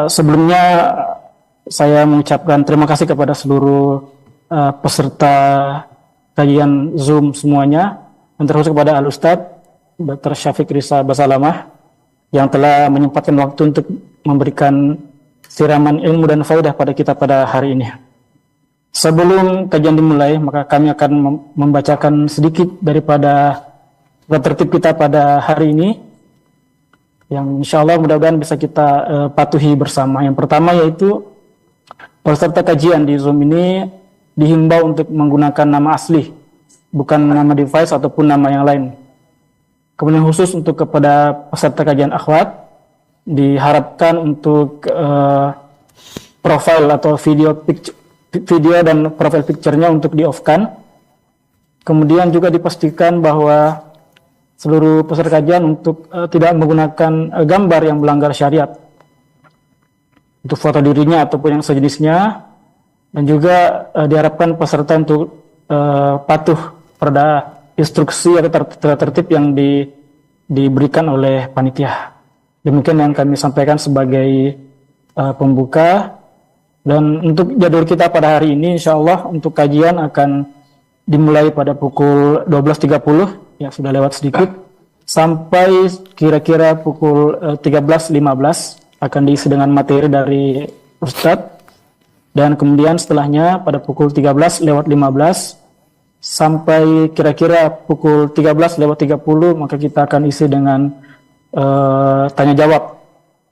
Sebelumnya saya mengucapkan terima kasih kepada seluruh peserta kajian Zoom semuanya, dan terkhusus kepada Al-Ustadz Dr. Syafiq Risa Basalamah yang telah menyempatkan waktu untuk memberikan siraman ilmu dan faidah pada kita pada hari ini. Sebelum kajian dimulai, maka kami akan membacakan sedikit daripada tertib kita pada hari ini, yang insya Allah mudah-mudahan bisa kita patuhi bersama. Yang pertama yaitu peserta kajian di Zoom ini dihimbau untuk menggunakan nama asli, bukan nama device ataupun nama yang lain. Kemudian khusus untuk kepada peserta kajian akhwat, diharapkan untuk profile atau video dan profile picture-nya untuk di-off-kan. Kemudian juga dipastikan bahwa seluruh peserta kajian untuk tidak menggunakan gambar yang melanggar syariat untuk foto dirinya ataupun yang sejenisnya, dan juga diharapkan peserta untuk patuh pada instruksi atau tertib yang diberikan oleh panitia. Demikian yang kami sampaikan sebagai pembuka. Dan untuk jadwal kita pada hari ini, insya Allah untuk kajian akan dimulai pada pukul 12.30, ya sudah lewat sedikit, sampai kira-kira pukul 13.15 akan diisi dengan materi dari Ustadz. Dan kemudian setelahnya pada pukul 13.15 sampai kira-kira pukul 13.30 maka kita akan isi dengan tanya jawab.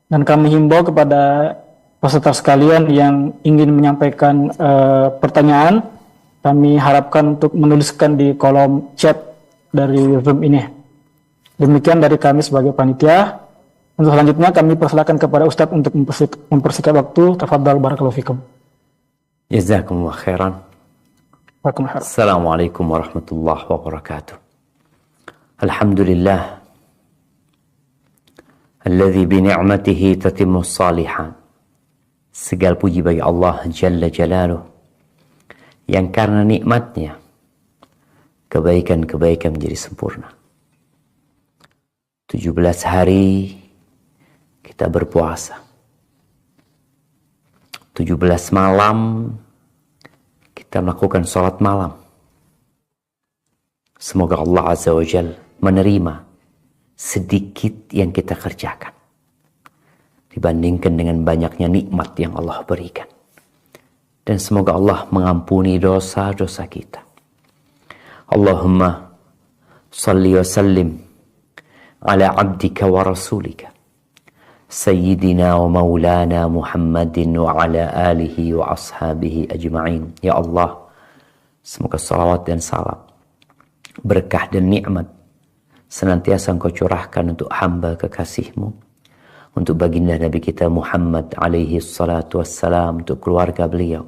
Dan kami himbau kepada peserta sekalian yang ingin menyampaikan pertanyaan, kami harapkan untuk menuliskan di kolom chat dari Zoom ini. Demikian dari kami sebagai panitia. Untuk selanjutnya kami persilakan kepada Ustadz untuk mempersingkat waktu. Tafadhal barakallahu fikum. Jazakumullah khairan. Assalamualaikum warahmatullahi wabarakatuh. Alhamdulillah alladzi bi ni'matihi tatimmus shalihat. Segala puji bagi Allah Jalla Jalaluh, yang karena nikmatnya kebaikan-kebaikan menjadi sempurna. 17 hari kita berpuasa, 17 malam kita melakukan sholat malam. Semoga Allah Azza wa Jalla menerima sedikit yang kita kerjakan dibandingkan dengan banyaknya nikmat yang Allah berikan. Dan semoga Allah mengampuni dosa-dosa kita. Allahumma salli wa sallim ala abdika wa rasulika Sayyidina wa maulana Muhammadin wa ala alihi wa ashabihi ajma'in. Ya Allah, semoga salawat dan salam, berkah dan nikmat senantiasa Engkau curahkan untuk hamba kekasih-Mu, untuk baginda Nabi kita Muhammad alaihi salatu wassalam, untuk keluarga beliau,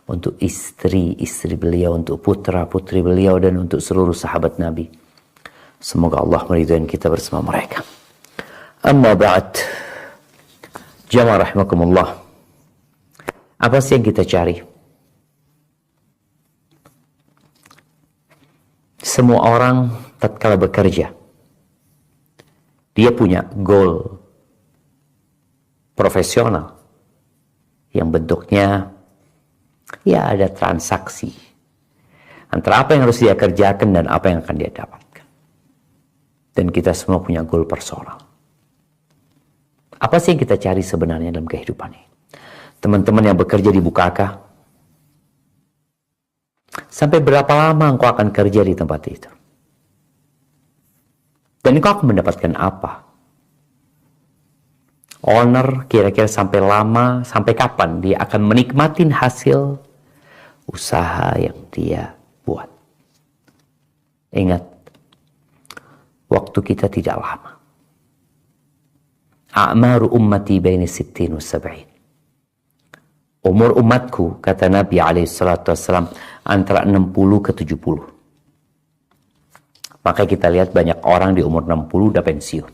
untuk istri-istri beliau, untuk putra-putri beliau, dan untuk seluruh sahabat Nabi. Semoga Allah meridhai kita bersama mereka. Amma ba'd, jamaah rahimakumullah. Apa sih yang kita cari? Semua orang tatkala bekerja, dia punya goal profesional yang bentuknya ya ada transaksi antara apa yang harus dia kerjakan dan apa yang akan dia dapatkan. Dan kita semua punya goal personal. Apa sih yang kita cari sebenarnya dalam kehidupan ini? Teman-teman yang bekerja di Bukaka, sampai berapa lama engkau akan kerja di tempat itu? Dan engkau akan mendapatkan apa? Owner kira-kira sampai lama, sampai kapan dia akan menikmati hasil usaha yang dia buat. Ingat, waktu kita tidak lama. A'maru ummati baina 60 wa 70. Umur umatku, kata Nabi SAW, antara 60 ke 70. Maka kita lihat banyak orang di umur 60 udah pensiun.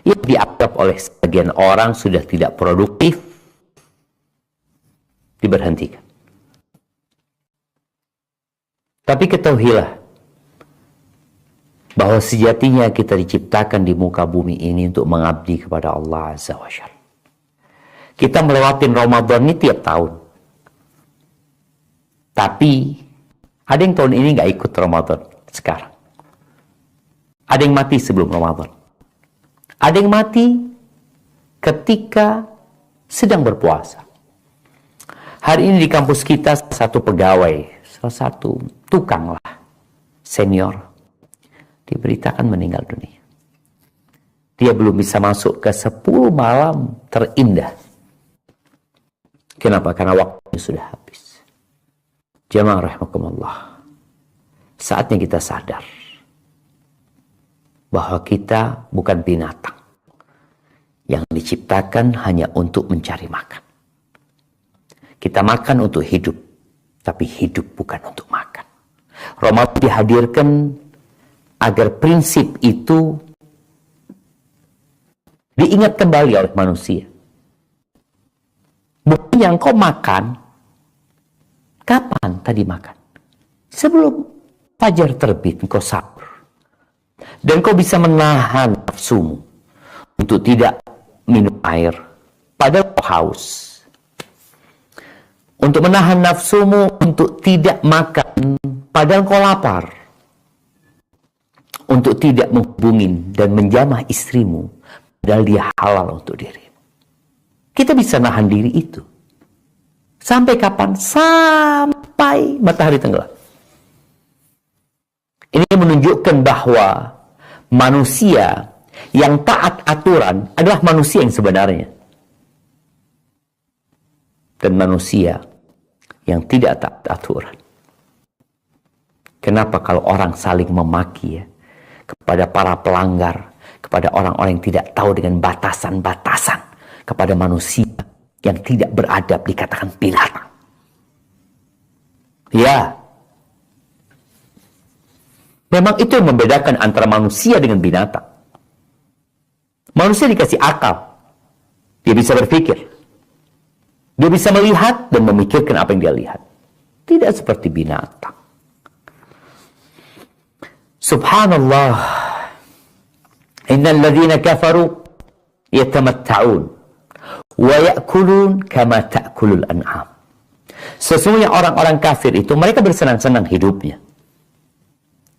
Yang dianggap oleh sebagian orang sudah tidak produktif, diberhentikan. Tapi ketahuilah bahwa sejatinya kita diciptakan di muka bumi ini untuk mengabdi kepada Allah Azza wa Jalla. Kita melewatin Ramadan ini tiap tahun. Tapi ada yang tahun ini nggak ikut Ramadan sekarang. Ada yang mati sebelum Ramadan. Ada yang mati ketika sedang berpuasa. Hari ini di kampus kita satu pegawai, salah satu tukang lah, senior, diberitakan meninggal dunia. Dia belum bisa masuk ke 10 malam terindah. Kenapa? Karena waktunya sudah habis. Jamaah rahimakumullah. Saatnya kita sadar bahwa kita bukan binatang yang diciptakan hanya untuk mencari makan. Kita makan untuk hidup, tapi hidup bukan untuk makan. Ramadan dihadirkan agar prinsip itu diingat kembali oleh manusia. Bukan yang kau makan, kapan tadi makan? Sebelum fajar terbit, kau sahur. Dan kau bisa menahan nafsumu untuk tidak minum air, padahal kau haus. Untuk menahan nafsumu untuk tidak makan, padahal kau lapar. Untuk tidak menghubungi dan menjamah istrimu, padahal dia halal untuk dirimu. Kita bisa nahan diri itu. Sampai kapan? Sampai matahari tenggelam. Ini menunjukkan bahwa manusia yang taat aturan adalah manusia yang sebenarnya. Dan manusia yang tidak taat aturan. Kenapa kalau orang saling memaki ya, kepada para pelanggar, kepada orang-orang yang tidak tahu dengan batasan-batasan, kepada manusia yang tidak beradab dikatakan binatang? Ya, memang itu yang membedakan antara manusia dengan binatang. Manusia dikasih akal, dia bisa berpikir, dia bisa melihat dan memikirkan apa yang dia lihat. Tidak seperti binatang. Subhanallah. Innal ladzina kafaru yatamatta'un wa ya'kulun kama ta'kulul an'am. Sesungguhnya orang-orang kafir itu mereka bersenang-senang hidupnya.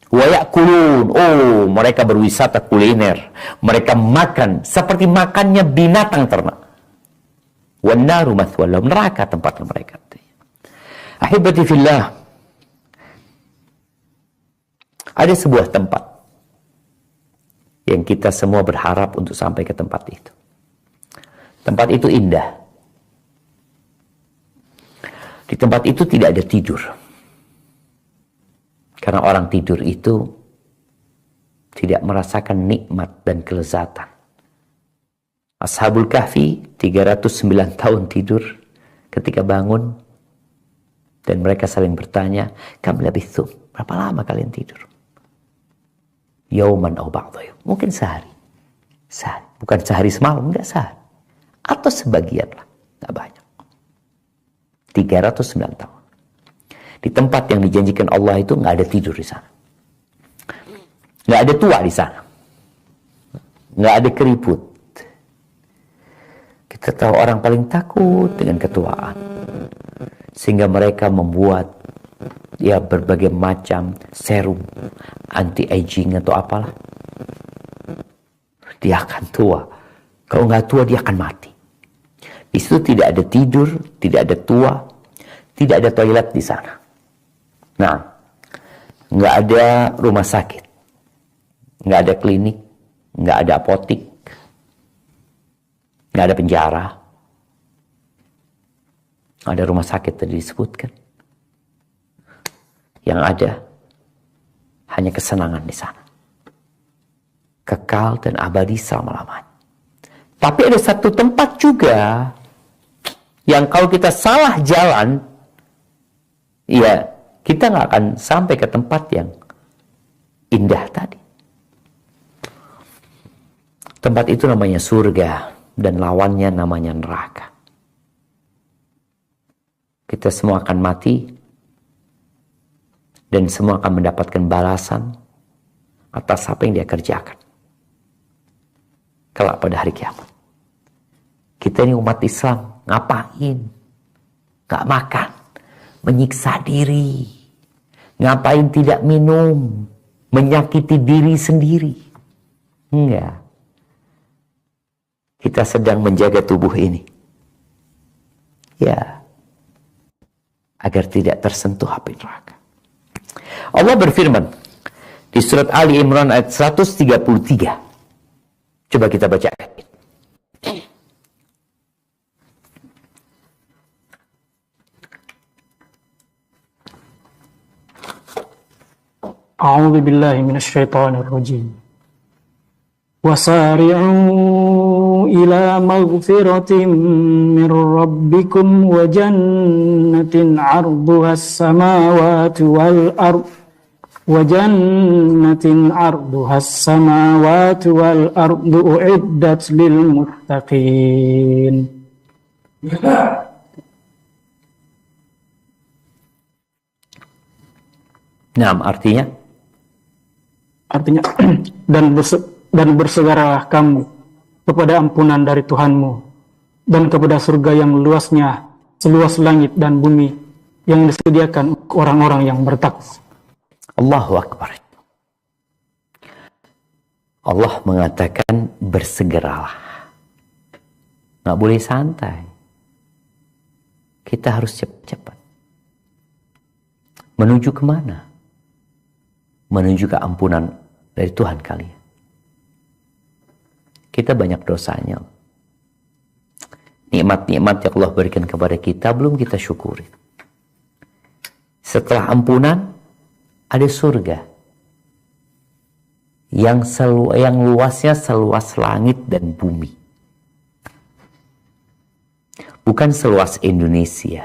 Wa ya'kulun, oh mereka berwisata kuliner, mereka makan seperti makannya binatang ternak. Wan naru mathwalahum, neraka tempat mereka. Ahibati fillah, ada sebuah tempat yang kita semua berharap untuk sampai ke tempat itu. Tempat itu indah. Di tempat itu tidak ada tidur. Karena orang tidur itu tidak merasakan nikmat dan kelezatan. Ashabul Kahfi 309 tahun tidur, ketika bangun dan mereka saling bertanya, kam labithum, berapa lama kalian tidur? Yauman aw ba'dha yaum, mungkin sehari. Sehari, bukan sehari semalam, enggak sehari. Atau sebagian lah, enggak banyak. 309 tahun. Di tempat yang dijanjikan Allah itu enggak ada tidur di sana. Enggak ada tua di sana. Enggak ada keriput. Kita tahu orang paling takut dengan ketuaan. Sehingga mereka membuat ya berbagai macam serum anti-aging atau apalah. Dia akan tua. Kalau nggak tua dia akan mati. Di situ tidak ada tidur, tidak ada tua, tidak ada toilet di sana. Nah, nggak ada rumah sakit, nggak ada klinik, nggak ada apotik, nggak ada penjara. Ada rumah sakit tadi disebutkan. Yang ada hanya kesenangan di sana. Kekal dan abadi selama-lamanya. Tapi ada satu tempat juga yang kalau kita salah jalan, ya kita nggak akan sampai ke tempat yang indah tadi. Tempat itu namanya surga dan lawannya namanya neraka. Kita semua akan mati dan semua akan mendapatkan balasan atas apa yang dia kerjakan kelak pada hari kiamat. Kita ini umat Islam, ngapain? Gak makan, menyiksa diri. Ngapain tidak minum, menyakiti diri sendiri? Enggak. Kita sedang menjaga tubuh ini. Ya, agar tidak tersentuh api neraka. Allah berfirman di surat Ali Imran ayat 133. Coba kita baca ayat. A'udzu billahi minasyaitonir rajim. Wasari'u ila maghfiratin min rabbikum wa jannatin 'arduha as-samawati wal ard wa jannatin 'arduha as-samawati wal ardu u'iddat lil muttaqin. Nah, artinya dan bersegeralah kamu kepada ampunan dari Tuhanmu dan kepada surga yang luasnya seluas langit dan bumi yang disediakan orang-orang yang bertakwa. Allahu Akbar. Allah mengatakan bersegeralah. Nggak boleh santai. Kita harus cepat-cepat. Menuju kemana? Menuju ke ampunan dari Tuhan kalian. Kita banyak dosanya. Nikmat-nikmat yang Allah berikan kepada kita belum kita syukuri. Setelah ampunan ada surga yang luasnya seluas langit dan bumi. Bukan seluas Indonesia.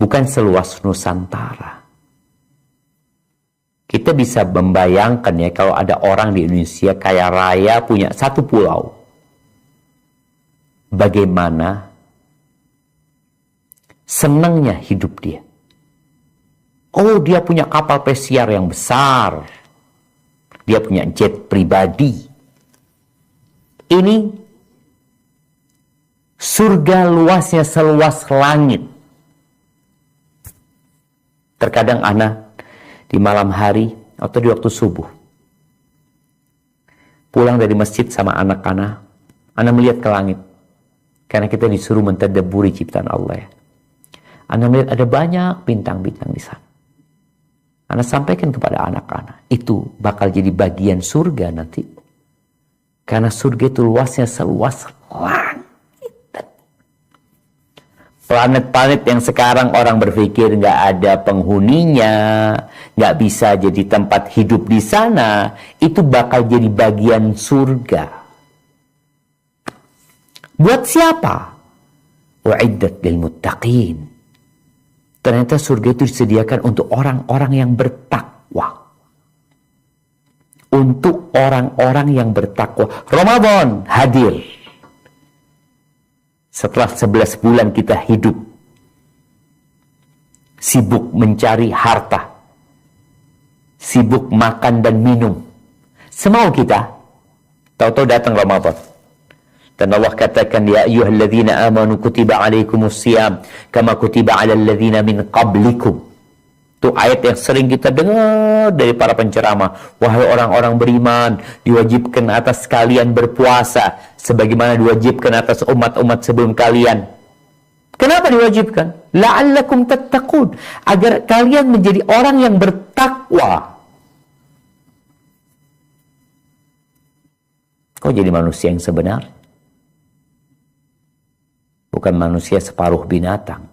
Bukan seluas Nusantara. Kita bisa membayangkan ya, kalau ada orang di Indonesia kaya raya punya satu pulau. Bagaimana senangnya hidup dia. Oh, dia punya kapal pesiar yang besar. Dia punya jet pribadi. Ini surga luasnya seluas langit. Terkadang anak di malam hari atau di waktu subuh pulang dari masjid sama anak-anak, anak melihat ke langit karena kita disuruh mentadabburi ciptaan Allah ya. Anak melihat ada banyak bintang-bintang di sana. Anak sampaikan kepada anak-anak, itu bakal jadi bagian surga nanti, karena surga itu luasnya seluas langit. Planet-planet yang sekarang orang berpikir nggak ada penghuninya, nggak bisa jadi tempat hidup di sana, itu bakal jadi bagian surga. Buat siapa? U'iddat lil muttaqin. Ternyata surga itu disediakan untuk orang-orang yang bertakwa. Untuk orang-orang yang bertakwa. Ramadan hadir. Setelah 11 bulan kita hidup sibuk mencari harta, sibuk makan dan minum, semau kita, tahu-tahu datang Ramadan. Dan Allah katakan, ya ayyuhalladzina amanu kutiba alaikumus siyam kama kutiba alal ladzina min qablikum. Itu ayat yang sering kita dengar dari para penceramah. Wahai orang-orang beriman, diwajibkan atas kalian berpuasa sebagaimana diwajibkan atas umat-umat sebelum kalian. Kenapa diwajibkan? La'allakum tattaqun, agar kalian menjadi orang yang bertakwa. Kau jadi manusia yang sebenar, bukan manusia separuh binatang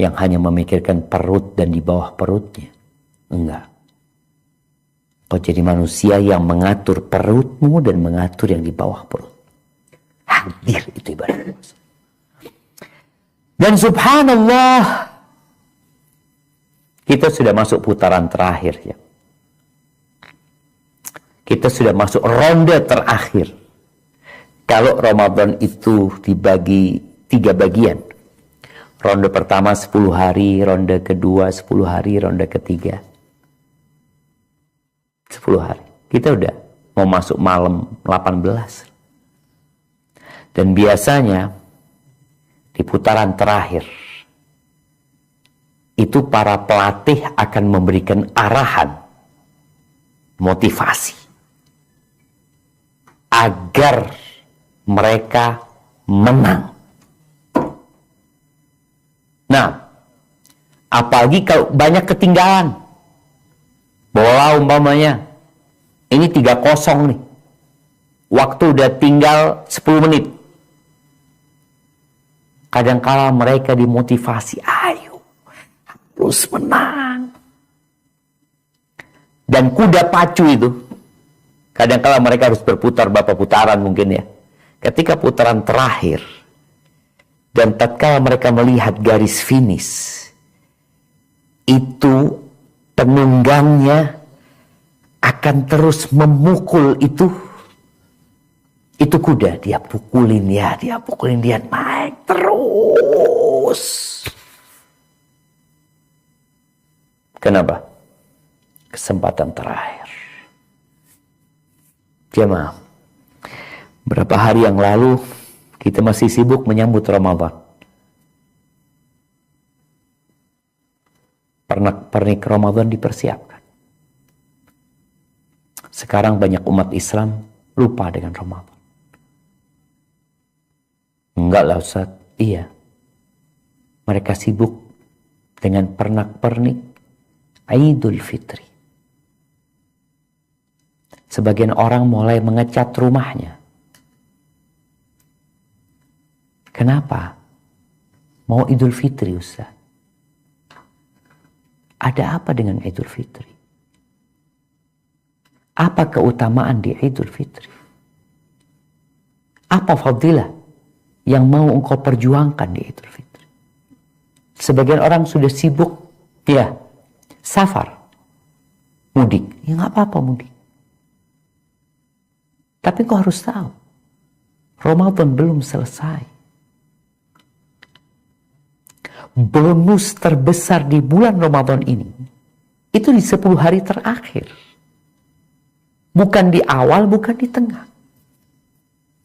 yang hanya memikirkan perut dan di bawah perutnya. Enggak. Kau jadi manusia yang mengatur perutmu dan mengatur yang di bawah perut. Hadir itu ibadah. Dan subhanallah, kita sudah masuk putaran terakhir ya. Kita sudah masuk ronde terakhir. Kalau Ramadan itu dibagi 3 bagian. Ronde pertama 10 hari, ronde kedua 10 hari, ronde ketiga 10 hari. Kita udah mau masuk malam 18. Dan biasanya di putaran terakhir itu para pelatih akan memberikan arahan, motivasi agar mereka menang. Nah, apalagi kalau banyak ketinggalan. Bola umpamanya ini 3-0 nih. Waktu udah tinggal 10 menit. Kadangkala mereka dimotivasi, ayo harus menang. Dan kuda pacu itu, kadangkala mereka harus berputar beberapa putaran mungkin ya. Ketika putaran terakhir, dan tatkala mereka melihat garis finish, itu penunggangnya akan terus memukul itu kuda. Dia pukulin dia naik terus. Kenapa? Kesempatan terakhir. Jemaah, berapa hari yang lalu kita masih sibuk menyambut Ramadan. Pernik Ramadan dipersiapkan. Sekarang banyak umat Islam lupa dengan Ramadan. Enggak lah Ustaz. Iya. Mereka sibuk dengan pernak-pernik Idul Fitri. Sebagian orang mulai mengecat rumahnya. Kenapa? Mau Idul Fitri Ustaz. Ada apa dengan Idul Fitri? Apa keutamaan di Idul Fitri? Apa fadilah yang mau engkau perjuangkan di Idul Fitri? Sebagian orang sudah sibuk, ya, safar, mudik. Ya nggak apa-apa mudik. Tapi engkau harus tahu, Ramadan belum selesai. Bonus terbesar di bulan Ramadan ini itu di 10 hari terakhir. Bukan di awal, bukan di tengah.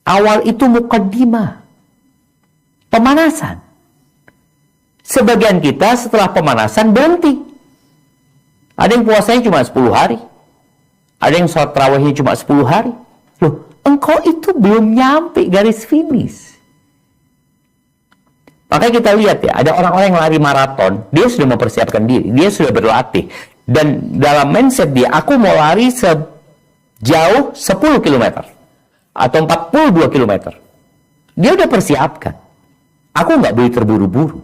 Awal itu muqaddimah, pemanasan. Sebagian kita setelah pemanasan berhenti. Ada yang puasanya cuma 10 hari. Ada yang sholat tarawihnya cuma 10 hari. Loh, engkau itu belum nyampe garis finish. Makanya kita lihat ya, ada orang-orang yang lari maraton, dia sudah mempersiapkan diri, dia sudah berlatih. Dan dalam mindset dia, aku mau lari sejauh 10 km atau 42 km. Dia udah persiapkan. Aku nggak boleh terburu-buru.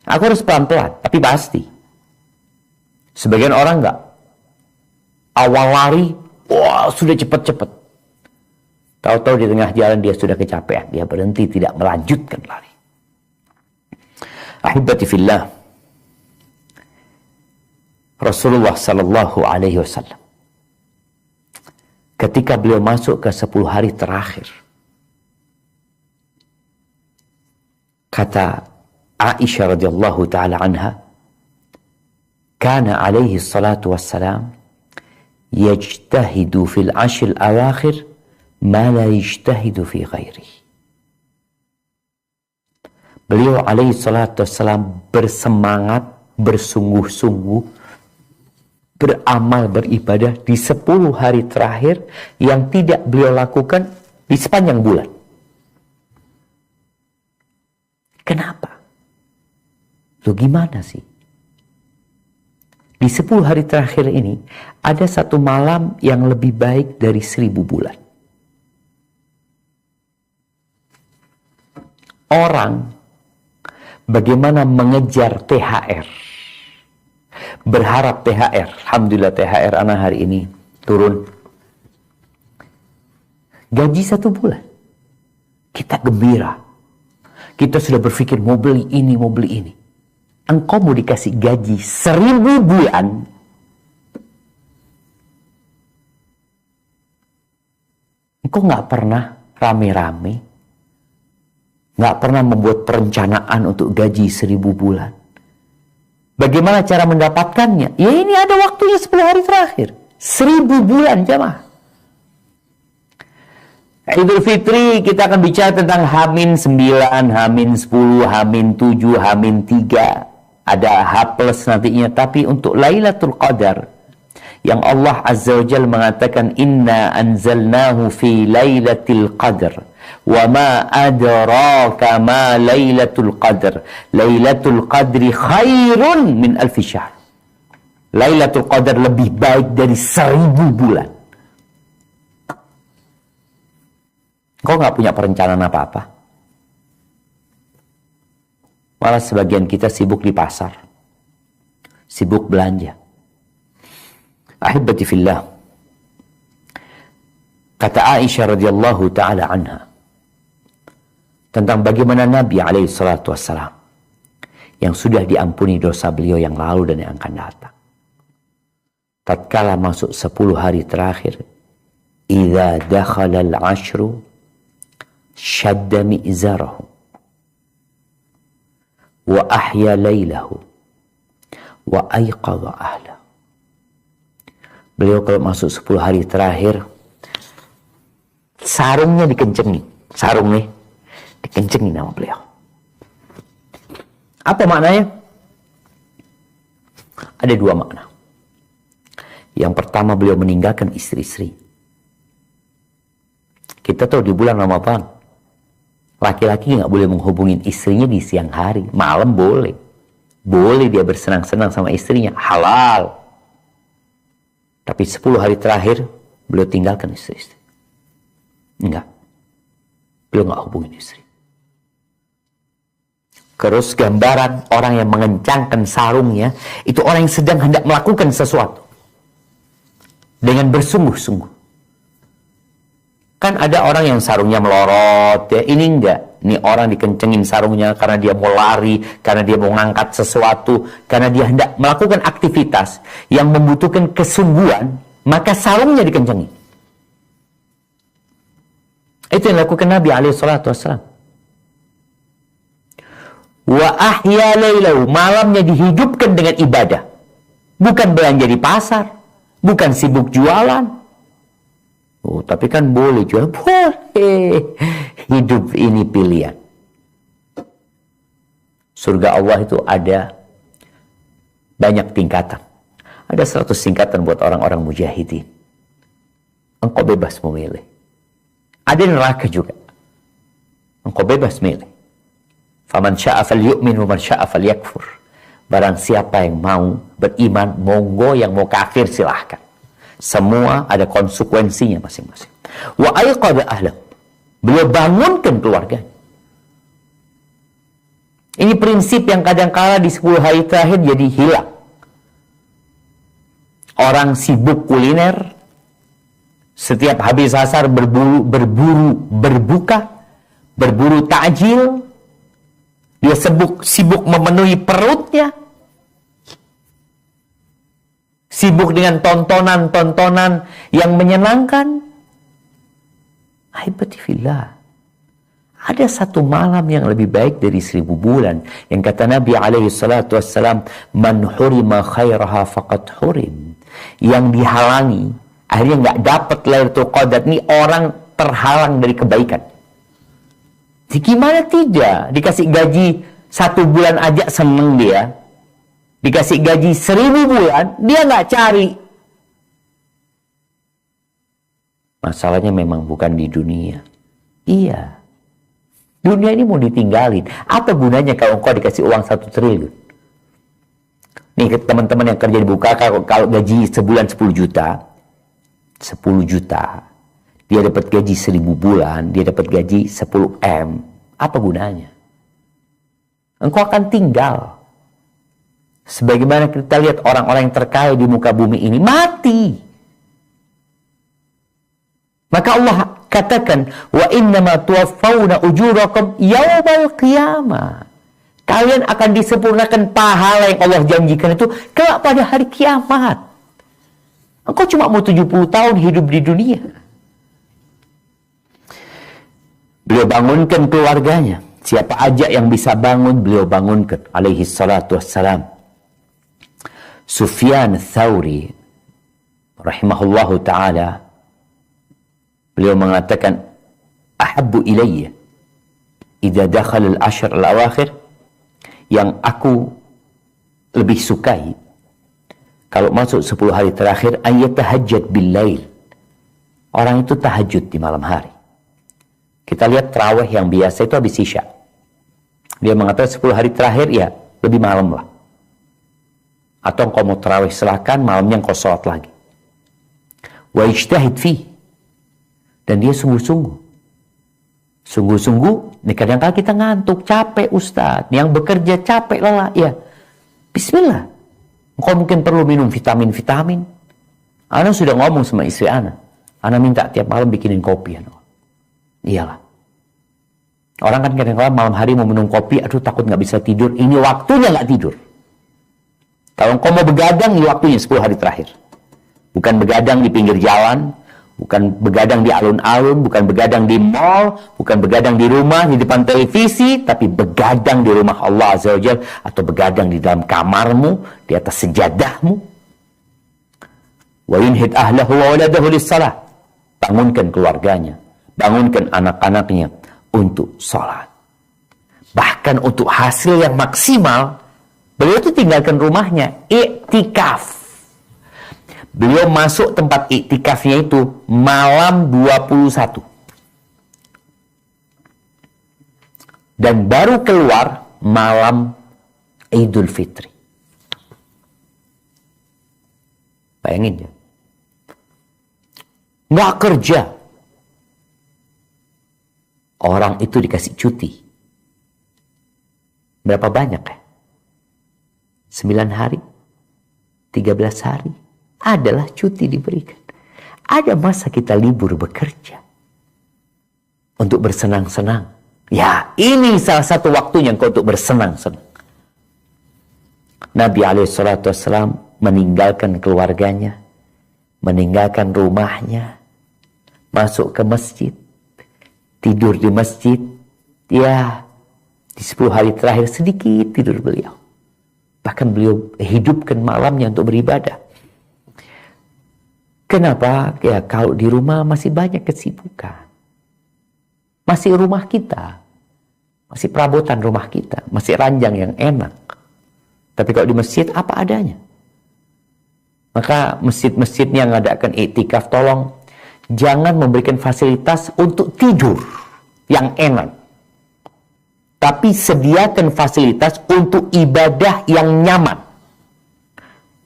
Aku harus pelan-pelan, tapi pasti. Sebagian orang nggak. Awal lari, wah sudah cepet-cepet. Tahu-tahu di tengah jalan dia sudah kecapean, dia berhenti, tidak melanjutkan lari. Ahibati fillah, Rasulullah sallallahu alaihi wasallam ketika beliau masuk ke 10 hari terakhir, kata Aisyah radhiyallahu taala anha, kana alaihi salatu wassalam yajtahidu fil ashr al-awakhir ma la yajtahidu fi ghairihi. Beliau alaihi salatu wassalam bersemangat, bersungguh-sungguh, beramal, beribadah di 10 hari terakhir yang tidak beliau lakukan di sepanjang bulan. Kenapa? Loh gimana sih? Di 10 hari terakhir ini ada satu malam yang lebih baik dari 1000 bulan. Orang bagaimana mengejar THR, berharap THR. Alhamdulillah THR anak hari ini turun. Gaji 1 bulan, kita gembira, kita sudah berpikir mau beli ini, mau beli ini. Engkau mau dikasih gaji 1000 bulan, engkau nggak pernah rame-rame, nggak pernah membuat perencanaan untuk gaji 1000 bulan. Bagaimana cara mendapatkannya? Ya ini ada waktunya 10 hari terakhir. 1000 bulan jemaah. Idul Fitri kita akan bicara tentang H-9, H-10, H-7, H-3. Ada H plus nantinya. Tapi untuk Lailatul Qadar, yang Allah Azza wa Jalla mengatakan, Inna anzalnahu fi Lailatul Qadar. Wa ma adraka ma Lailatul Qadar. Lailatul Qadri khairun min alfi syahr. Lailatul Qadar lebih baik dari 1000 bulan. Kau nggak punya perencanaan apa-apa. Malah sebagian kita sibuk di pasar. Sibuk belanja. Ahibati fillah. Kata Aisyah radhiyallahu ta'ala anha. Tentang bagaimana Nabi alaihi salatu wassalam. Yang sudah diampuni dosa beliau yang lalu dan yang akan datang. Tatkala masuk 10 hari terakhir. Idza dakhala al-ashru. Shadda mi'zarahu wa ahya laylahu wa ayqadha ahlahu. Beliau kalau masuk 10 hari terakhir, sarungnya dikencengin. Sarungnya dikencengin sama beliau. Apa maknanya? Ada 2 makna. Yang pertama, beliau meninggalkan istri-istri. Kita tahu di bulan Ramadan, laki-laki nggak boleh menghubungin istrinya di siang hari. Malam boleh. Boleh dia bersenang-senang sama istrinya. Halal. Tapi 10 hari terakhir, beliau tinggalkan istri-istri. Enggak. Beliau nggak hubungin istri. Terus gambaran orang yang mengencangkan sarungnya, itu orang yang sedang hendak melakukan sesuatu. Dengan bersungguh-sungguh. Kan ada orang yang sarungnya melorot, ya. Ini enggak. Ini orang dikencengin sarungnya karena dia mau lari, karena dia mau ngangkat sesuatu, karena dia hendak melakukan aktivitas yang membutuhkan kesungguhan, maka sarungnya dikencengin. Itu yang dilakukan Nabi SAW. Wa ahya laylahu, malamnya dihidupkan dengan ibadah. Bukan belanja di pasar, bukan sibuk jualan. Oh, tapi kan boleh jual. Boleh. Hidup ini pilihan. Surga Allah itu ada banyak tingkatan. Ada 100 tingkatan buat orang-orang mujahidin. Engkau bebas memilih. Ada neraka juga. Engkau bebas milih. Faman sya'a falyu'min wa man sya'a falyakfur. Barang siapa yang mau beriman, monggo, yang mau kafir silahkan. Semua ada konsekuensinya masing-masing. Wa ayqadha ahlahu. Beliau bangunkan keluarganya. Ini prinsip yang kadang-kala di 10 hari terakhir jadi hilang. Orang sibuk kuliner, setiap habis asar berburu berbuka, berburu takjil. Dia sibuk memenuhi perutnya. Sibuk dengan tontonan-tontonan yang menyenangkan. Ahibati fillah. Ada satu malam yang lebih baik dari 1000 bulan. Yang kata Nabi SAW, Man hurima khairaha faqad hurim. Yang dihalangi, akhirnya nggak dapat Lailatul Qadar. Ini orang terhalang dari kebaikan. Jadi gimana tidak? Dikasih gaji 1 bulan aja seneng dia. Dikasih gaji 1000 bulan, dia nggak cari. Masalahnya memang bukan di dunia. Iya. Dunia ini mau ditinggalin. Apa gunanya kalau engkau dikasih uang 1 triliun? Nih teman-teman yang kerja di Buka, kalau gaji sebulan 10 juta. 10 juta. Dia dapat gaji 1000 bulan, dia dapat gaji 10 M. Apa gunanya? Engkau akan tinggal. Sebagaimana kita lihat orang-orang yang terkaya di muka bumi ini mati. Maka Allah katakan, wa innama tuwaffawna ujurakum yaumal qiyamah. Kalian akan disempurnakan pahala yang Allah janjikan itu kelak pada hari kiamat. Engkau cuma mau 70 tahun hidup di dunia. Beliau bangunkan keluarganya. Siapa aja yang bisa bangun, beliau bangunkan. Alaihi salatu wassalam. Sufyan Tsauri rahimahullahu ta'ala, beliau mengatakan, ahabbu ilayya idza dakhala al-ashr al-awakhir, yang aku lebih sukai kalau masuk 10 hari terakhir, ayatahajjad bil-lail. Orang itu tahajud di malam hari. Kita lihat tarawih yang biasa itu habis isya. Dia mengatakan 10 hari terakhir ya lebih malam lah. Atau engkau mau tarawih silakan, malamnya engkau sholat lagi. Wa ijtahid fi. Dan dia sungguh-sungguh. Sungguh-sungguh, ini kadang-kadang kita ngantuk, capek Ustaz. Yang bekerja capek lelah, ya. Bismillah. Engkau mungkin perlu minum vitamin-vitamin. Ana sudah ngomong sama istri Ana. Ana minta tiap malam bikinin kopi. Iyalah. Orang kan kadang-kadang malam hari mau minum kopi, aduh takut nggak bisa tidur. Ini waktunya nggak tidur. Kalau engkau mau begadang, ini waktunya 10 hari terakhir. Bukan begadang di pinggir jalan, bukan begadang di alun-alun, bukan begadang di mall, bukan begadang di rumah, di depan televisi, tapi begadang di rumah Allah Azza wa Jalla, atau begadang di dalam kamarmu, di atas sejadahmu. Wa yunhid ahlahu wa waladahu lis-salah. Bangunkan keluarganya, bangunkan anak-anaknya untuk sholat. Bahkan untuk hasil yang maksimal, beliau itu tinggalkan rumahnya, iktikaf. Beliau masuk tempat iktikafnya itu malam 21. Dan baru keluar malam Idul Fitri. Bayangin ya. Nggak kerja. Orang itu dikasih cuti. Berapa banyak ya? 9 hari? 13 hari? Adalah cuti diberikan. Ada masa kita libur bekerja. Untuk bersenang-senang. Ya, ini salah satu waktunya untuk bersenang-senang. Nabi SAW meninggalkan keluarganya. Meninggalkan rumahnya. Masuk ke masjid. Tidur di masjid. Ya, di 10 hari terakhir sedikit tidur beliau. Bahkan beliau hidupkan malamnya untuk beribadah. Kenapa? Ya kalau di rumah masih banyak kesibukan. Masih rumah kita. Masih perabotan rumah kita. Masih ranjang yang enak. Tapi kalau di masjid apa adanya. Maka masjid-masjid yang mengadakan iktikaf, tolong jangan memberikan fasilitas untuk tidur yang enak. Tapi sediakan fasilitas untuk ibadah yang nyaman.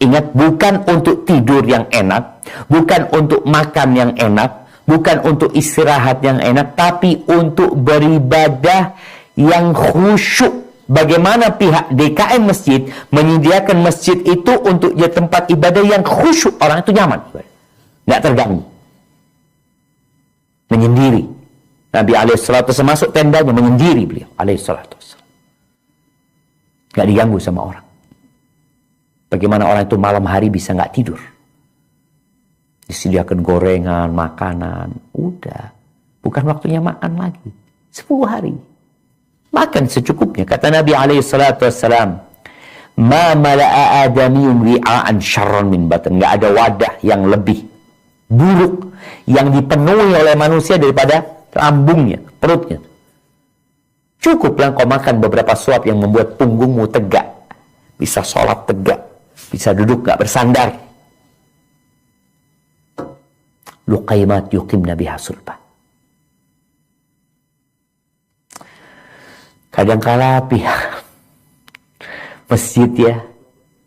Ingat, bukan untuk tidur yang enak, bukan untuk makan yang enak, bukan untuk istirahat yang enak, tapi untuk beribadah yang khusyuk. Bagaimana pihak DKM masjid menyediakan masjid itu untuk jadi tempat ibadah yang khusyuk, orang itu nyaman, nggak terganggu, menyendiri. Nabi alaihissalatu masuk tendanya menyendiri beliau alaihissalatu, nggak diganggu sama orang. Bagaimana orang itu malam hari bisa nggak tidur? Disediakan gorengan, makanan. Udah. Bukan waktunya makan lagi. 10 hari. Makan secukupnya. Kata Nabi SAW, Ma mala'a adamiyun ri'a'an syarran min batan. Nggak ada wadah yang lebih buruk yang dipenuhi oleh manusia daripada lambungnya, perutnya. Cukuplah kau makan beberapa suap yang membuat punggungmu tegak. Bisa sholat tegak. Bisa duduk gak bersandar. Luqaymat yuqimna biha sulbah. Kadangkala pihak masjid ya,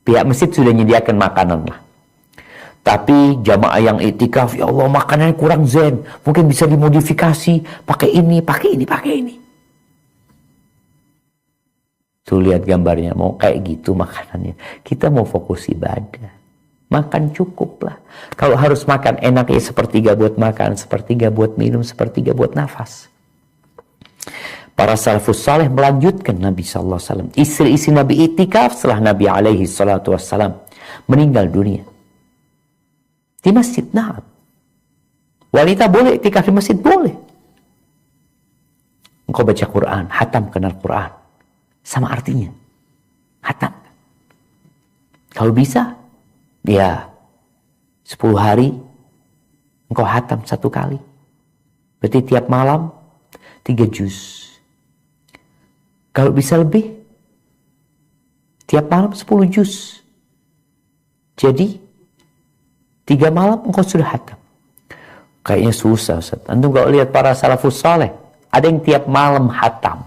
pihak masjid sudah menyediakan makanan lah. Tapi jamaah yang iktikaf, ya Allah makanannya kurang zen. Mungkin bisa dimodifikasi, pakai ini, pakai ini, pakai ini. Tuh lihat gambarnya, mau kayak gitu makanannya. Kita mau fokus ibadah. Makan cukup lah. Kalau harus makan enak ya sepertiga buat makan, sepertiga buat minum, sepertiga buat nafas. Para salafus saleh melanjutkan Nabi SAW. Istri-istri Nabi iktikaf setelah Nabi SAW meninggal dunia. Di masjid, nah. Wanita boleh iktikaf di masjid, boleh. Engkau baca Quran, hatam kenal Quran. Sama artinya. Hatam. Kalau bisa, ya 10 hari engkau hatam 1 kali. Berarti tiap malam 3 juz. Kalau bisa lebih, tiap malam 10 juz. Jadi 3 malam engkau sudah hatam. Kayaknya susah, Ustaz. Antum kalau lihat para salafus saleh, ada yang tiap malam hatam.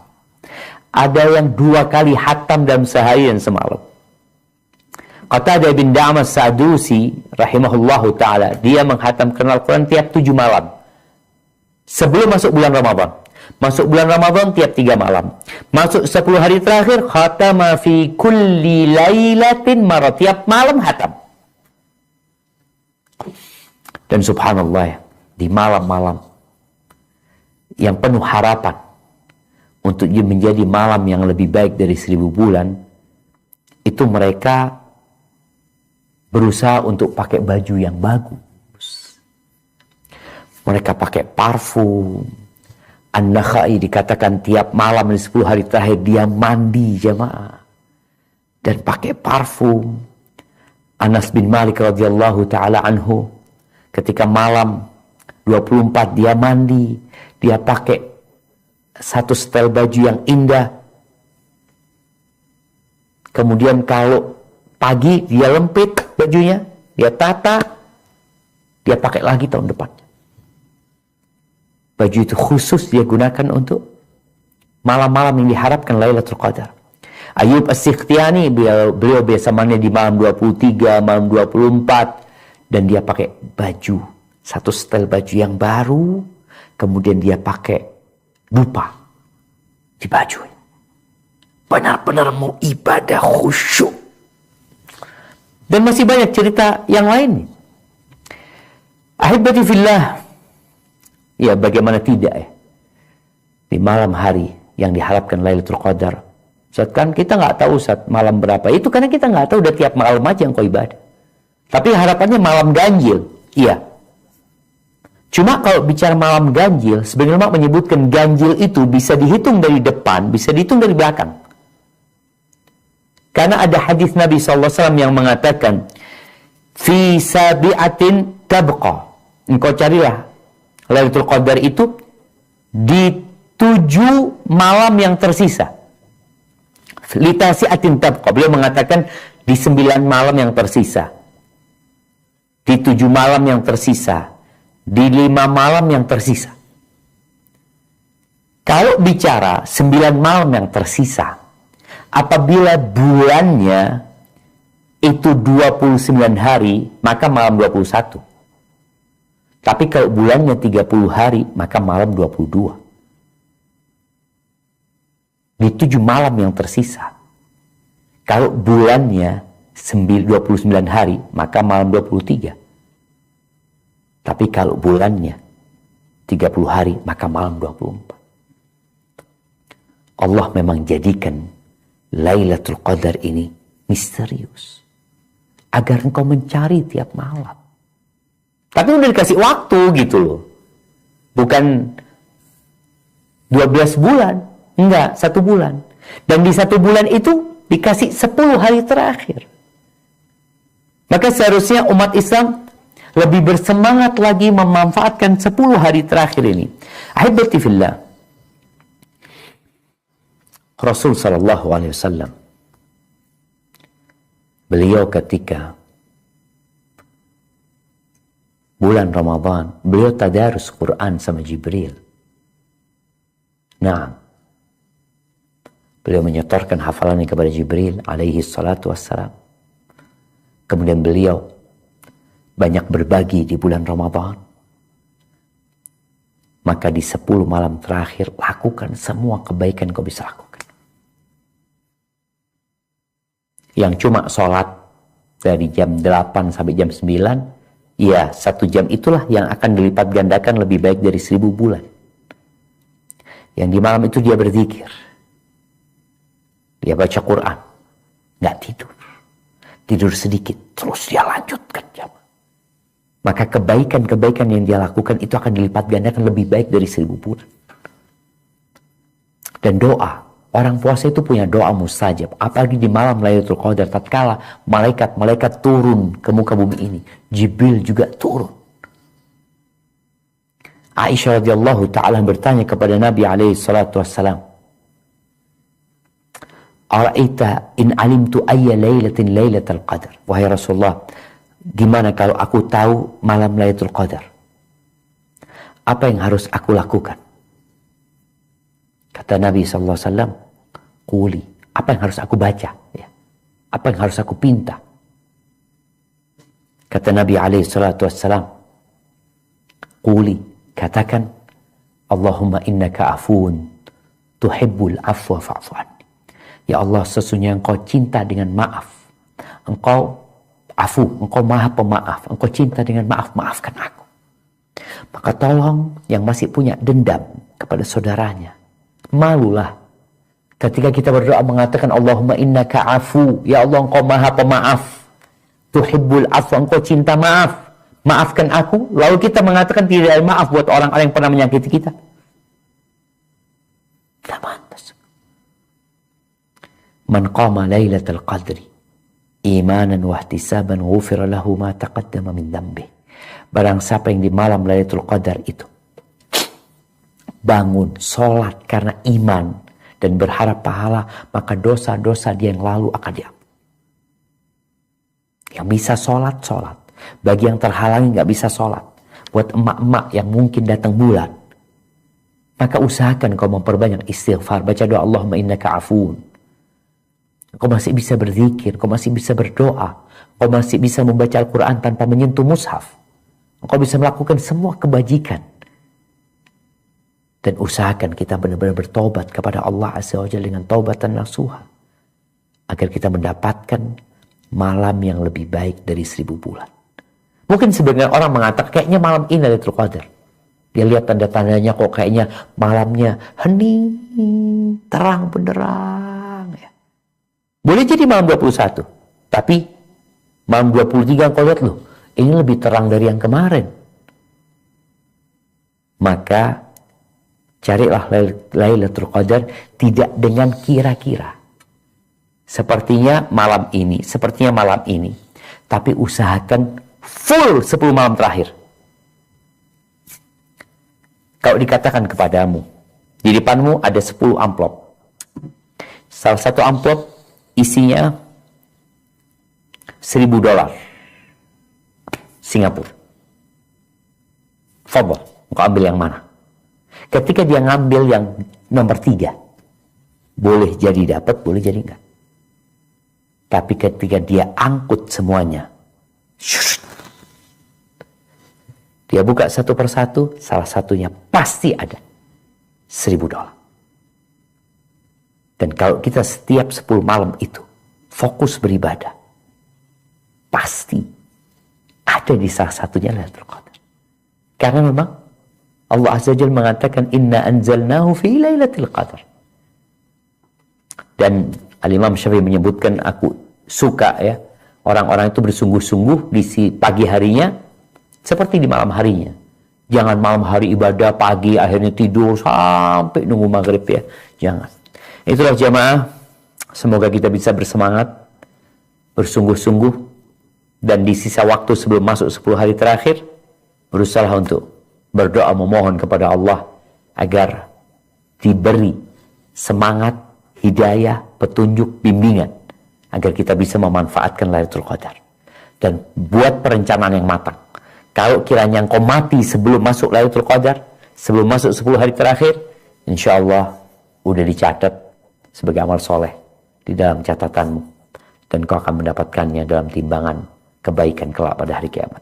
Ada yang 2 kali hatam dalam sehari dan semalam. Qatadah bin Da'mas Sadusi rahimahullahu ta'ala, dia menghatamkan Al-Quran tiap 7 malam. Sebelum masuk bulan Ramadan. Masuk bulan Ramadan tiap 3 malam. Masuk 10 hari terakhir, khatama fi kulli lailatin marah. Tiap malam hatam. Dan subhanallah ya, di malam-malam yang penuh harapan untuk menjadi malam yang lebih baik dari 1000 bulan, itu mereka berusaha untuk pakai baju yang bagus. Mereka pakai parfum. An-Nakhai dikatakan tiap malam di 10 hari terakhir dia mandi jamaah dan pakai parfum. Anas bin Malik radhiyallahu taala anhu ketika malam 24 dia mandi, dia pakai satu setel baju yang indah. Kemudian kalau pagi dia lempit bajunya, dia tata, dia pakai lagi tahun depan. Baju itu khusus dia gunakan untuk malam-malam yang diharapkan Lailatul Qadar. Ayub As-Sikhtiyani, beliau biasa mandi di malam 23, malam 24, dan dia pakai baju, satu setel baju yang baru, kemudian dia pakai dupa di baju. Benar-benar mau ibadah khusyuk. Dan masih banyak cerita yang lain. Ahibati fillah. Ya, bagaimana tidak ya? Di malam hari yang diharapkan Lailatul Qadar. Ustaz, kan kita nggak tahu Ustaz malam berapa. Itu karena kita nggak tahu, udah tiap malam aja yang kau ibadah. Tapi harapannya malam ganjil. Iya. Cuma kalau bicara malam ganjil, sebenarnya ulama menyebutkan ganjil itu bisa dihitung dari depan, bisa dihitung dari belakang. Karena ada hadis Nabi SAW yang mengatakan, fi sabi'atin tabqa. Engkau carilah Lailatul Qadar itu di 7 malam yang tersisa. Litasi'atin tabqa. Beliau mengatakan di 9 malam yang tersisa. Di 7 malam yang tersisa. Di 5 malam yang tersisa. Kalau bicara 9 malam yang tersisa, apabila bulannya itu 29 hari, maka malam 21. Tapi kalau bulannya 30 hari, maka malam 22. Di 7 malam yang tersisa. Kalau bulannya 29 hari, maka malam 23. Tapi kalau bulannya 30 hari, maka malam 24. Allah memang jadikan Lailatul Qadar ini misterius. Agar engkau mencari tiap malam. Tapi udah dikasih waktu gitu loh. Bukan 12 bulan. Enggak, 1 bulan. Dan di 1 bulan itu dikasih 10 hari terakhir. Maka seharusnya umat Islam lebih bersemangat lagi memanfaatkan 10 hari terakhir ini. Ahibati fillah. Rasul sallallahu alaihi wasallam, beliau ketika bulan Ramadan, beliau tadarus Quran sama Jibril. Nah, beliau menyetorkan hafalannya kepada Jibril alaihi salatu wassalam. Kemudian beliau banyak berbagi di bulan Ramadan. Maka di 10 malam terakhir, lakukan semua kebaikan kau bisa lakukan. Yang cuma sholat dari jam 8 sampai jam 9, ya, 1 jam itulah yang akan dilipat gandakan lebih baik dari 1000 bulan. Yang di malam itu dia berzikir. Dia baca Quran. Nggak tidur. Tidur sedikit. Terus dia lanjutkan jam. Maka kebaikan-kebaikan yang dia lakukan itu akan dilipat gandakan lebih baik dari 1000 bulan. Dan doa. Orang puasa itu punya doa mustajab. Apalagi di malam Lailatul Qadar, tatkala malaikat-malaikat turun ke muka bumi ini. Jibril juga turun. Aisyah radhiyallahu ta'ala bertanya kepada Nabi alaihi salatu wassalam, Ara'aita in alimtu ayya lailatin lailatul qadar. Wahai Rasulullah, gimana kalau aku tahu malam Lailatul Qadar? Apa yang harus aku lakukan? Kata Nabi SAW, Quli, apa yang harus aku baca? Ya. Apa yang harus aku pinta? Kata Nabi SAW, Quli, katakan, Allahumma innaka afuun, tuhibbul afwa fa'fu anni. Ya Allah, sesungguhnya Engkau cinta dengan maaf. Engkau afu, Engkau maha pemaaf. Engkau cinta dengan maaf, maafkan aku. Maka tolong yang masih punya dendam kepada saudaranya, malulah ketika kita berdoa mengatakan Allahumma innaka afu, ya Allah Engkau maha pemaaf, tuhibbul afwa, Engkau cinta maaf, maafkan aku. Lalu kita mengatakan tidak ada maaf buat orang-orang yang pernah menyakiti kita. Tidak pantas. Man qama lailatul qadri imanan wa ihtisaban ghufira lahu ma taqaddama min dhanbi. Barang siapa yang di malam Lailatul Qadar itu bangun sholat karena iman dan berharap pahala, maka dosa-dosa dia yang lalu akan diampuni. Yang bisa sholat, sholat. Bagi yang terhalangi nggak bisa sholat, buat emak-emak yang mungkin datang bulan, maka usahakan kau memperbanyak istighfar. Baca doa Allahumma innaka afuun. Kau masih bisa berzikir, kau masih bisa berdoa, kau masih bisa membaca Al-Quran tanpa menyentuh mushaf. Kau bisa melakukan semua kebajikan. Dan usahakan kita benar-benar bertobat kepada Allah Azza wa Jalla dengan taubatan nasuha, agar kita mendapatkan malam yang lebih baik dari 1000 bulan. Mungkin sebenarnya orang mengatakan kayaknya malam ini Lailatul Qadar. Dia lihat tanda-tandanya kok kayaknya malamnya hening, terang benderang. Ya. Boleh jadi malam 21. Tapi malam 23 kau lihat loh, ini lebih terang dari yang kemarin. Maka carilah Lailatul Qadar tidak dengan kira-kira. Sepertinya malam ini, tapi usahakan full 10 malam terakhir. Kalau dikatakan kepadamu, di depanmu ada 10 amplop. Salah satu amplop isinya $1.000 Singapura. Fadhal, engkau ambil yang mana? Ketika dia ngambil yang nomor 3, boleh jadi dapat, boleh jadi enggak. Tapi ketika dia angkut semuanya, dia buka satu persatu, salah satunya pasti ada $1.000. Dan kalau kita setiap 10 malam itu fokus beribadah, pasti ada di salah satunya Lailatul Qadar. Karena memang Allah Azza wa Jalla mengatakan inna anzalnahu fi lailatul qadar. Dan Al-Imam Syafi'i menyebutkan, aku suka ya orang-orang itu bersungguh-sungguh di pagi harinya seperti di malam harinya. Jangan malam hari ibadah, pagi akhirnya tidur sampai nunggu maghrib ya. Jangan. Itulah jamaah, semoga kita bisa bersemangat, bersungguh-sungguh, dan di sisa waktu sebelum masuk 10 hari terakhir berusaha untuk berdoa memohon kepada Allah agar diberi semangat, hidayah, petunjuk, bimbingan agar kita bisa memanfaatkan Lailatul Qadar. Dan buat perencanaan yang matang. Kalau kiranya engkau mati sebelum masuk Lailatul Qadar, sebelum masuk 10 hari terakhir, insya Allah udah dicatat sebagai amal soleh di dalam catatanmu, dan kau akan mendapatkannya dalam timbangan kebaikan kelak pada hari kiamat.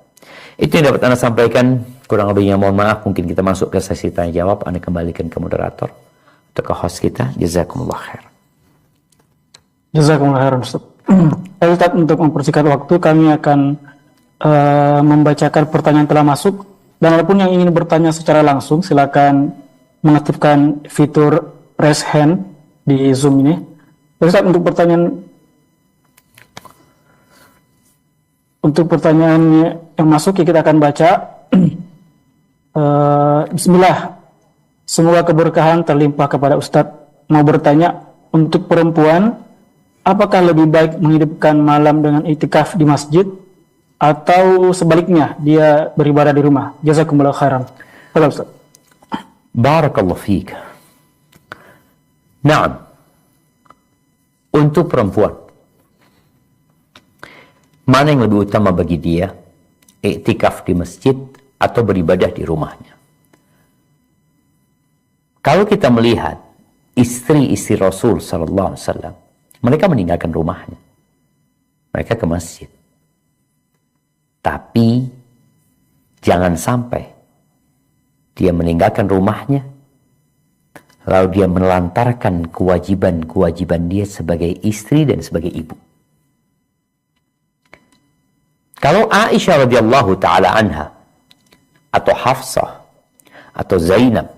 Itu yang dapat Anda sampaikan. Kurang lebihnya mohon maaf. Mungkin kita masuk ke sesi tanya jawab. Anda kembalikan ke moderator atau ke host kita. Jazakumullah khair. Jazakumullah khair, Ustaz. Ustaz, untuk mempersingkat waktu, kami akan membacakan pertanyaan telah masuk. Dan walaupun yang ingin bertanya secara langsung, silakan mengaktifkan fitur raise hand di Zoom ini. Ustaz, untuk pertanyaan yang masuk, kita akan baca. Bismillah. Semoga keberkahan terlimpah kepada Ustadz. Mau bertanya, untuk perempuan, apakah lebih baik menghidupkan malam dengan itikaf di masjid atau sebaliknya dia beribadah di rumah? Jazakumullah khairan. Halo Ustadz. Barakallahu fiik. Naam. Untuk perempuan, mana yang lebih utama bagi dia? Iktikaf di masjid atau beribadah di rumahnya? Kalau kita melihat istri-istri Rasul sallallahu alaihi wasallam, mereka meninggalkan rumahnya. Mereka ke masjid. Tapi jangan sampai dia meninggalkan rumahnya lalu dia melantarkan kewajiban-kewajiban dia sebagai istri dan sebagai ibu. Kalau Aisyah radhiyallahu taala anha atau Hafsah atau Zainab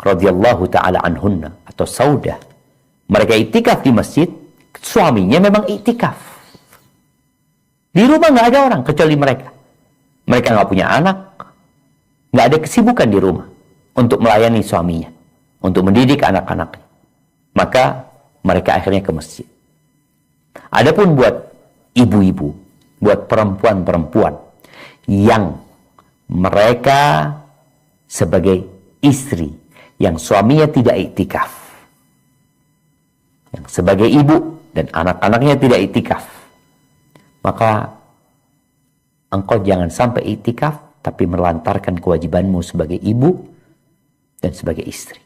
radhiyallahu taala anhunna atau Saudah, mereka iktikaf di masjid, suaminya memang iktikaf. Di rumah nggak ada orang kecuali mereka. Mereka nggak punya anak, nggak ada kesibukan di rumah untuk melayani suaminya, untuk mendidik anak-anaknya. Maka mereka akhirnya ke masjid. Adapun buat ibu-ibu, buat perempuan-perempuan yang mereka sebagai istri yang suaminya tidak iktikaf, yang sebagai ibu dan anak-anaknya tidak iktikaf, maka engkau jangan sampai iktikaf tapi melantarkan kewajibanmu sebagai ibu dan sebagai istri.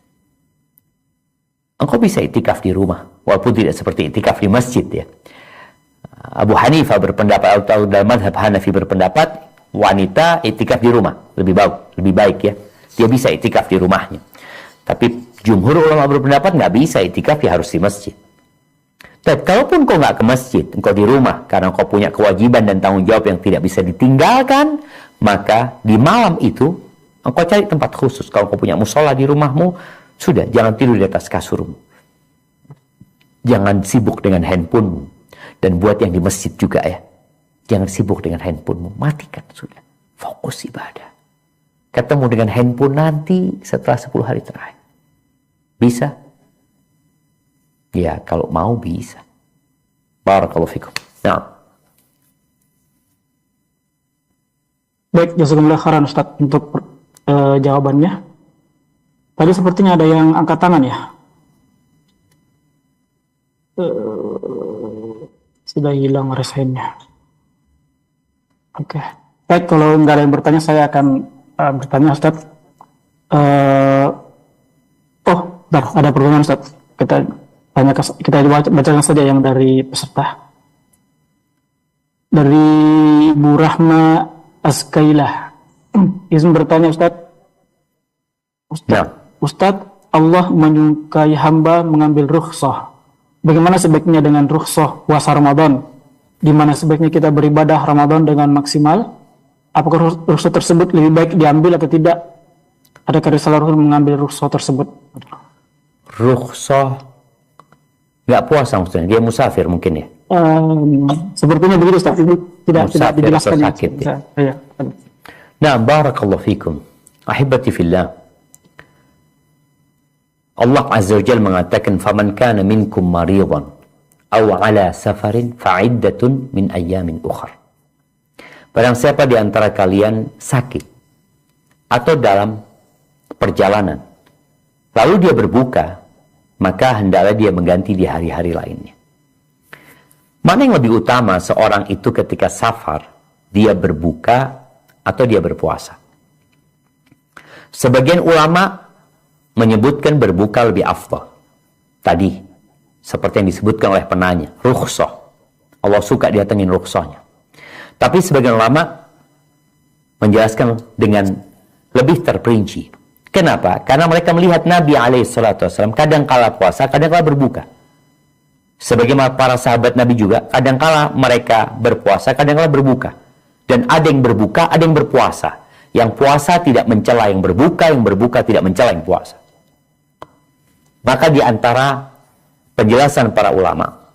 Engkau bisa iktikaf di rumah walaupun tidak seperti iktikaf di masjid ya. Abu Hanifah berpendapat, atau dalam mazhab Hanafi berpendapat, wanita iktikaf di rumah lebih baik ya. Dia bisa iktikaf di rumahnya. Tapi jumhur ulama berpendapat nggak bisa iktikaf, ya harus di masjid. Tapi kalaupun kau nggak ke masjid, engkau di rumah karena kau punya kewajiban dan tanggung jawab yang tidak bisa ditinggalkan, maka di malam itu engkau cari tempat khusus. Kalau kau punya musola di rumahmu, sudah, jangan tidur di atas kasurmu. Jangan sibuk dengan handphonemu. Dan buat yang di masjid juga ya, jangan sibuk dengan handphonemu, matikan sudah, fokus ibadah. Ketemu dengan handphone nanti setelah 10 hari terakhir. Bisa? Ya, kalau mau bisa. Barakallahu fikum. Nah. Baik, jazakumullah khairan Ustaz untuk jawabannya. Tadi sepertinya ada yang angkat tangan ya. Sudah hilang resennya. Oke. Baik, kalau nggak ada yang bertanya, saya akan bertanya Ustaz. Bentar, ada pertanyaan Ustaz. Kita bacakan saja yang dari peserta. Dari Bu Rahma Azkailah. Izin bertanya Ustaz. Ustaz, Allah menyukai hamba mengambil rukhsah. Bagaimana sebaiknya dengan rukhsah puasa Ramadan? Di mana sebaiknya kita beribadah Ramadan dengan maksimal? Apakah rukhsah tersebut lebih baik diambil atau tidak? Adakah Rasulullah mengambil rukhsah tersebut? Rukhsah nggak puasa maksudnya, dia musafir mungkin ya? Sepertinya begitu Ustaz. Tidak dijelaskan sakit, ya. Nah, barakallahu fikum. Ahibati fillah. Allah Azza wa Jalla mengatakan, "Faman kana minkum maridan aw ala safarin fa'iddatun min ayyamin ukhra." Barang siapa di antara kalian sakit atau dalam perjalanan, lalu dia berbuka, maka hendaklah dia mengganti di hari-hari lainnya. Mana yang lebih utama seorang itu ketika safar, dia berbuka atau dia berpuasa? Sebagian ulama menyebutkan berbuka lebih afdal. Tadi, seperti yang disebutkan oleh penanya, rukhsah. Allah suka didatengin rukhsahnya. Tapi sebagian ulama menjelaskan dengan lebih terperinci. Kenapa? Karena mereka melihat Nabi SAW kadang kala puasa, kadang kala berbuka. Sebagaimana para sahabat Nabi juga, kadang kala mereka berpuasa, kadang kala berbuka. Dan ada yang berbuka, ada yang berpuasa. Yang puasa tidak mencela yang berbuka tidak mencela yang puasa. Maka di antara penjelasan para ulama,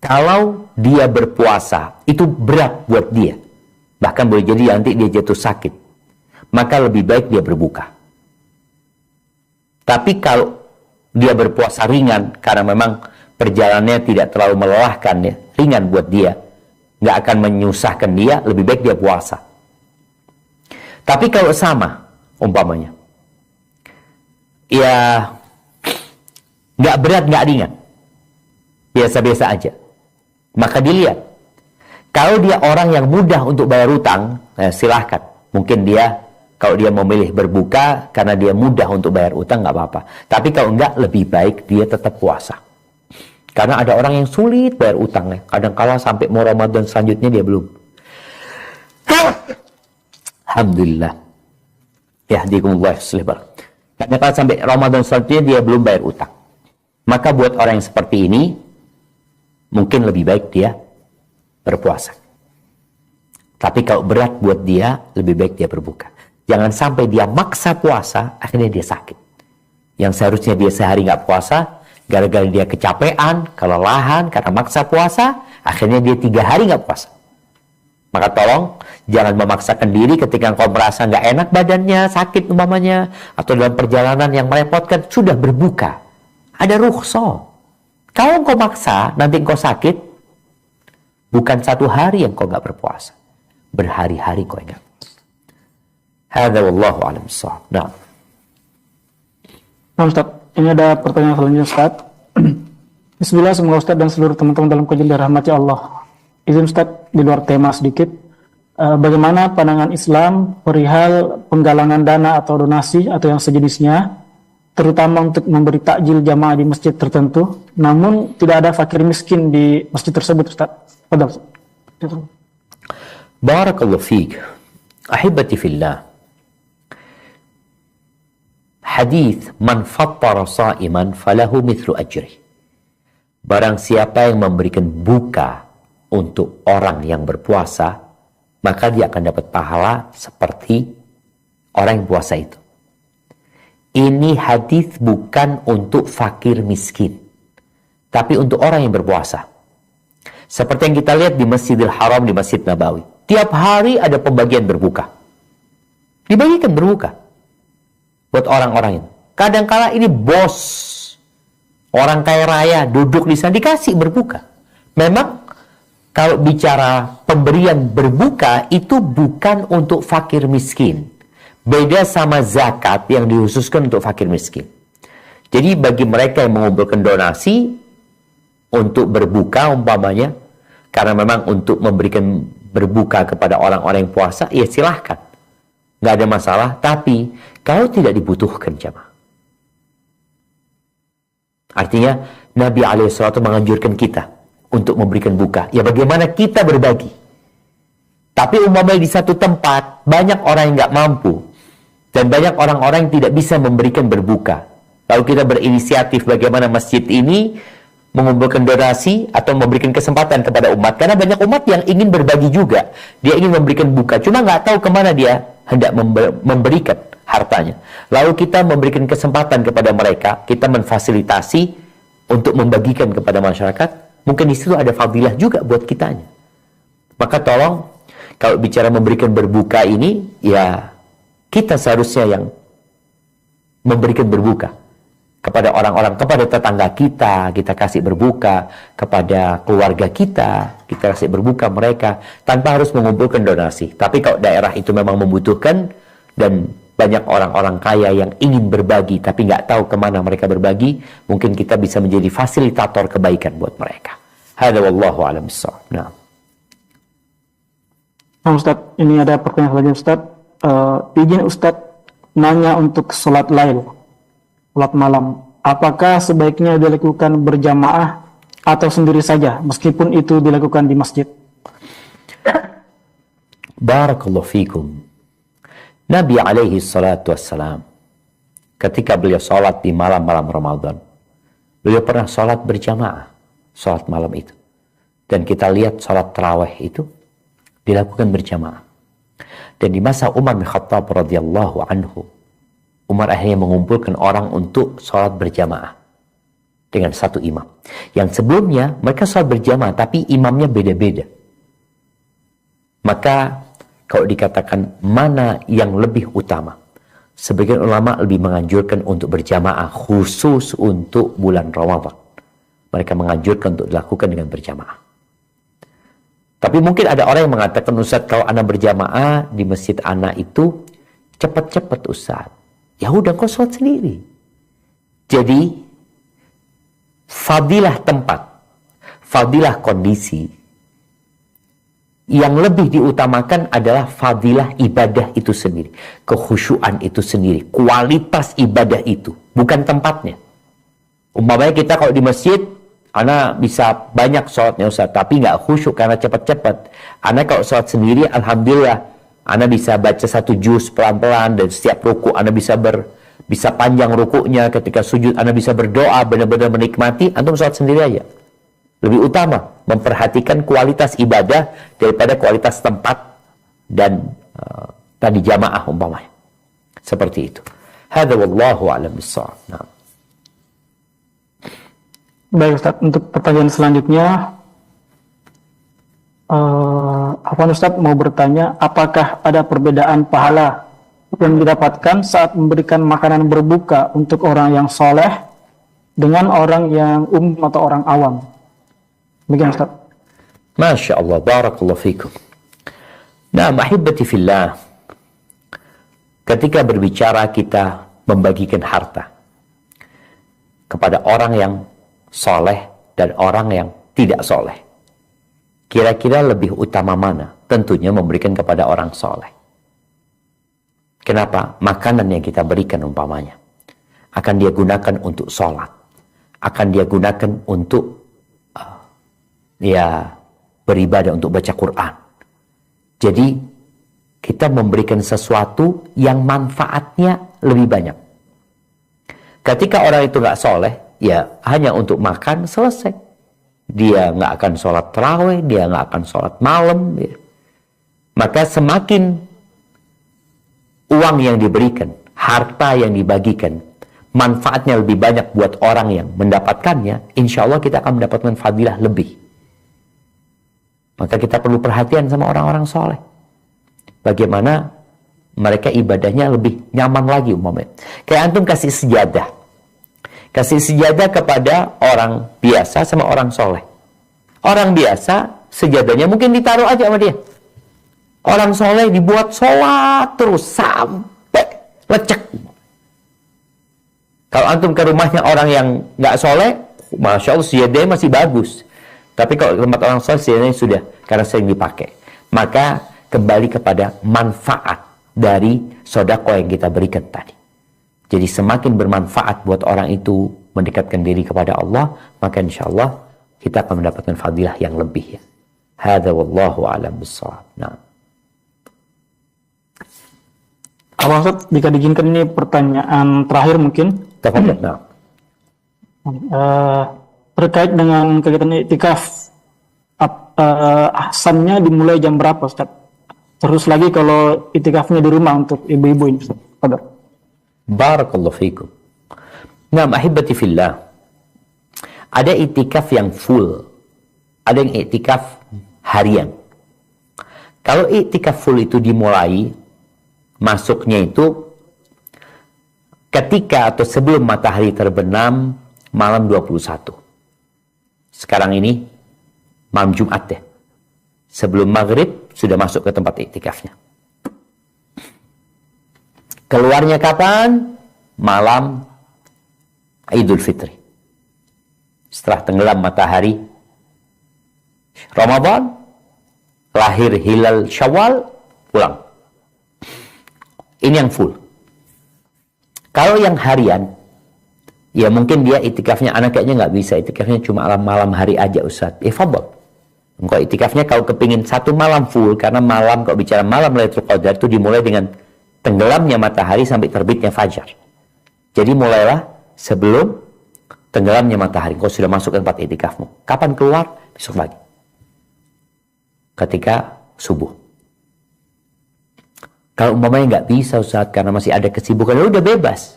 kalau dia berpuasa, itu berat buat dia. Bahkan boleh jadi nanti dia jatuh sakit. Maka lebih baik dia berbuka. Tapi kalau dia berpuasa ringan, karena memang perjalanannya tidak terlalu melelahkan, ya, ringan buat dia, nggak akan menyusahkan dia, lebih baik dia puasa. Tapi kalau sama, umpamanya, ya nggak berat, nggak ringan, biasa-biasa aja. Maka dilihat, kalau dia orang yang mudah untuk bayar utang, silahkan. Mungkin dia, kalau dia memilih berbuka karena dia mudah untuk bayar utang, nggak apa-apa. Tapi kalau enggak, lebih baik dia tetap puasa. Karena ada orang yang sulit bayar utangnya. Kadang-kala sampai mau Ramadan selanjutnya dia belum. Alhamdulillah. Yahdikumullah selebal. Kadang-kala sampai Ramadan selanjutnya dia belum bayar utang. Maka buat orang yang seperti ini, mungkin lebih baik dia berpuasa. Tapi kalau berat buat dia, lebih baik dia berbuka. Jangan sampai dia maksa puasa, akhirnya dia sakit. Yang seharusnya dia sehari nggak puasa, gara-gara dia kecapean, kelelahan, karena maksa puasa, akhirnya dia 3 hari nggak puasa. Maka tolong, jangan memaksakan diri ketika engkau merasa nggak enak badannya, sakit umpamanya, atau dalam perjalanan yang merepotkan, sudah berbuka. Ada rukhsah. Kalau engkau maksa, nanti engkau sakit, bukan 1 hari yang engkau nggak berpuasa. Berhari-hari engkau enggak. Hadza wallahu a'lam bissawab. Nah. Nah, Ustaz, ini ada pertanyaan selanjutnya, Ustaz. Bismillah, semoga Ustaz dan seluruh teman-teman dalam kajian dirahmati Allah. Izin Ustaz, di luar tema sedikit. Bagaimana pandangan Islam perihal penggalangan dana atau donasi atau yang sejenisnya, terutama untuk memberi takjil jamaah di masjid tertentu, namun tidak ada fakir miskin di masjid tersebut, Ustaz. Padahal, Barakallahu fiik. Ahibati fillah. Hadis man fattara sa'iman falahu mithlu ajri. Barang siapa yang memberikan buka untuk orang yang berpuasa, maka dia akan dapat pahala seperti orang yang puasa itu. Ini hadis bukan untuk fakir miskin, tapi untuk orang yang berpuasa. Seperti yang kita lihat di Masjidil Haram, di Masjid Nabawi. Tiap hari ada pembagian berbuka. Dibagikan berbuka buat orang-orang ini. Kadang-kala ini bos, orang kaya raya duduk di sana dikasih berbuka. Memang kalau bicara pemberian berbuka itu bukan untuk fakir miskin. Beda sama zakat yang dikhususkan untuk fakir miskin. Jadi bagi mereka yang mengumpulkan donasi untuk berbuka umpamanya, karena memang untuk memberikan berbuka kepada orang-orang yang puasa, ya silahkan. Nggak ada masalah, tapi kalau tidak dibutuhkan jamaah. Artinya Nabi SAW menganjurkan kita untuk memberikan buka. Ya bagaimana kita berbagi. Tapi umpamanya di satu tempat banyak orang yang nggak mampu dan banyak orang-orang yang tidak bisa memberikan berbuka. Lalu kita berinisiatif bagaimana masjid ini mengumpulkan donasi atau memberikan kesempatan kepada umat. Karena banyak umat yang ingin berbagi juga. Dia ingin memberikan buka, cuma nggak tahu kemana dia hendak memberikan hartanya. Lalu kita memberikan kesempatan kepada mereka, kita memfasilitasi untuk membagikan kepada masyarakat. Mungkin di situ ada fadilah juga buat kitanya. Maka tolong, kalau bicara memberikan berbuka ini, ya kita seharusnya yang memberikan berbuka kepada orang-orang, kepada tetangga kita, kita kasih berbuka, kepada keluarga kita kasih berbuka mereka, tanpa harus mengumpulkan donasi. Tapi kalau daerah itu memang membutuhkan, dan banyak orang-orang kaya yang ingin berbagi, tapi nggak tahu kemana mereka berbagi, mungkin kita bisa menjadi fasilitator kebaikan buat mereka. Hadza wallahu a'lam bissawab. Nah. Ustaz, ini ada pertanyaan selanjutnya, Ustaz. Izin Ustaz nanya untuk sholat lail, sholat malam. Apakah sebaiknya dilakukan berjamaah atau sendiri saja, meskipun itu dilakukan di masjid? Barakallahu fikum. Nabi alaihi salatu wassalam, ketika beliau sholat di malam-malam Ramadan, beliau pernah sholat berjamaah, sholat malam itu. Dan kita lihat sholat tarawih itu dilakukan berjamaah. Dan di masa Umar bin Khattab radhiyallahu anhu, Umar akhirnya mengumpulkan orang untuk sholat berjamaah dengan satu imam. Yang sebelumnya mereka sholat berjamaah, tapi imamnya beda-beda. Maka kalau dikatakan mana yang lebih utama, sebagian ulama lebih menganjurkan untuk berjamaah khusus untuk bulan Ramadan. Mereka menganjurkan untuk dilakukan dengan berjamaah. Tapi mungkin ada orang yang mengatakan, Ustaz, kalau anak berjamaah di masjid anak itu cepat-cepat, Ustaz. Ya udah, kau sholat sendiri. Jadi, fadilah tempat, fadilah kondisi, yang lebih diutamakan adalah fadilah ibadah itu sendiri, kekhusyuan itu sendiri, kualitas ibadah itu, bukan tempatnya. Umpamanya kita kalau di masjid, ana bisa banyak sholatnya Ustaz, tapi nggak khusyuk karena cepat-cepat. Ana kalau sholat sendiri, alhamdulillah, ana bisa baca satu juz pelan-pelan, dan setiap ruku ana bisa panjang rukuknya, ketika sujud ana bisa berdoa, benar-benar menikmati. Antum sholat sendiri aja. Lebih utama memperhatikan kualitas ibadah daripada kualitas tempat dan tadi jamaah umpamanya. Seperti itu. Hadza wallahu a'lam bissawab. Nah. Baik Ustaz, untuk pertanyaan selanjutnya, Afwan Ustaz mau bertanya, apakah ada perbedaan pahala yang didapatkan saat memberikan makanan berbuka untuk orang yang soleh dengan orang yang atau orang awam? Demikian Ustaz. Masya Allah, barakallahu fikum. Nah, ahibati fillah, ketika berbicara kita membagikan harta kepada orang yang soleh dan orang yang tidak soleh, kira-kira lebih utama mana? Tentunya memberikan kepada orang soleh. Kenapa? Makanan yang kita berikan umpamanya akan dia gunakan untuk sholat, akan dia gunakan untuk beribadah, untuk baca Quran. Jadi kita memberikan sesuatu yang manfaatnya lebih banyak. Ketika orang itu nggak soleh, ya hanya untuk makan, selesai. Dia nggak akan sholat tarawih, dia nggak akan sholat malam. Ya. Maka semakin uang yang diberikan, harta yang dibagikan, manfaatnya lebih banyak buat orang yang mendapatkannya, insya Allah kita akan mendapatkan fadilah lebih. Maka kita perlu perhatian sama orang-orang soleh. Bagaimana mereka ibadahnya lebih nyaman lagi umpamanya. Kayak antum kasih sejadah. Kasih sejadah kepada orang biasa sama orang soleh. Orang biasa, sejadahnya mungkin ditaruh aja sama dia. Orang soleh dibuat sholat terus sampai lecek. Kalau antum ke rumahnya orang yang nggak soleh, Masya Allah sejadahnya masih bagus. Tapi kalau tempat orang soleh sejadahnya sudah, karena sering dipakai. Maka kembali kepada manfaat dari sedekah yang kita berikan tadi. Jadi semakin bermanfaat buat orang itu mendekatkan diri kepada Allah, maka insya Allah kita akan mendapatkan fadilah yang lebih. Ya. Hadza wallahu a'lam bissawab. Nah. Abang Ustaz, jika diizinkan ini pertanyaan terakhir mungkin. Tafadhol. Nah. Terkait dengan kegiatan iktikaf, ahsannya dimulai jam berapa Ustaz? Terus lagi kalau iktikafnya di rumah untuk ibu-ibu ini Ustaz. Barakallahu fikum. Nah, ahibati fillah. Ada iktikaf yang full. Ada yang iktikaf harian. Kalau iktikaf full itu dimulai, masuknya itu ketika atau sebelum matahari terbenam malam 21. Sekarang ini malam Jumat deh. Sebelum maghrib sudah masuk ke tempat iktikafnya. Keluarnya kapan? Malam Idul Fitri. Setelah tenggelam matahari Ramadan, lahir hilal Syawal, pulang. Ini yang full. Kalau yang harian, ya mungkin dia itikafnya, anak kayaknya nggak bisa, itikafnya cuma malam hari aja Ustaz. Fadhol. Kalau itikafnya kalau kepingin satu malam full, karena malam, kalau bicara malam Lailatul Qadar itu dimulai dengan tenggelamnya matahari sampai terbitnya fajar. Jadi mulailah sebelum tenggelamnya matahari. Kau sudah masuk ke tempat itikafmu. Kapan keluar? Besok lagi. Ketika subuh. Kalau umpamanya nggak bisa Ustaz, karena masih ada kesibukan, udah bebas.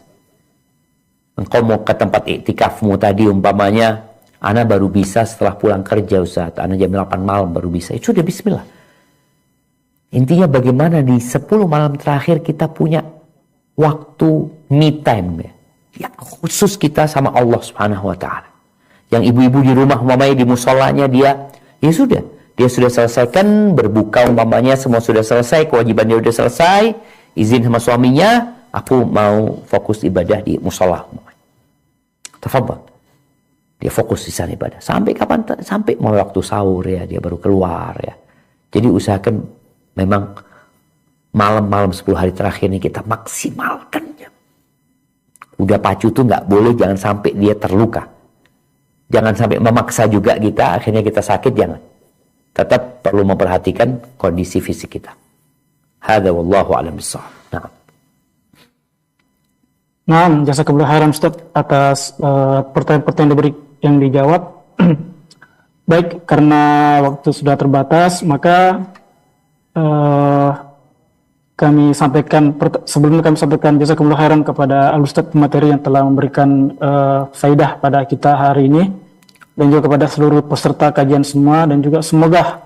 Engkau mau ke tempat iktikafmu tadi umpamanya, ana baru bisa setelah pulang kerja Ustaz, ana jam 8 malam baru bisa. Itu sudah bismillah. Intinya bagaimana di 10 malam terakhir kita punya waktu me time ya, khusus kita sama Allah Subhanahu wa taala. Yang ibu-ibu di rumah umpamanya di musholanya dia sudah selesaikan berbuka umpamanya, semua sudah selesai, kewajiban dia sudah selesai, izin sama suaminya, aku mau fokus ibadah di mushola. Tafadhal. Dia fokus di sana ibadah. Sampai kapan? Sampai mau waktu sahur ya, dia baru keluar ya. Jadi usahakan memang malam-malam 10 hari terakhir ini kita maksimalkan. Udah pacu tuh nggak boleh, jangan sampai dia terluka. Jangan sampai memaksa juga kita, akhirnya kita sakit, jangan. Tetap perlu memperhatikan kondisi fisik kita. Hadza wallahu a'lam bissawab. Nah, jazakallahu khairan Ustaz atas pertanyaan-pertanyaan yang dijawab. Baik, karena waktu sudah terbatas, maka sebelumnya kami sampaikan jazakumullah khairan kepada Al-Ustaz materi yang telah memberikan faidah pada kita hari ini, dan juga kepada seluruh peserta kajian semua, dan juga semoga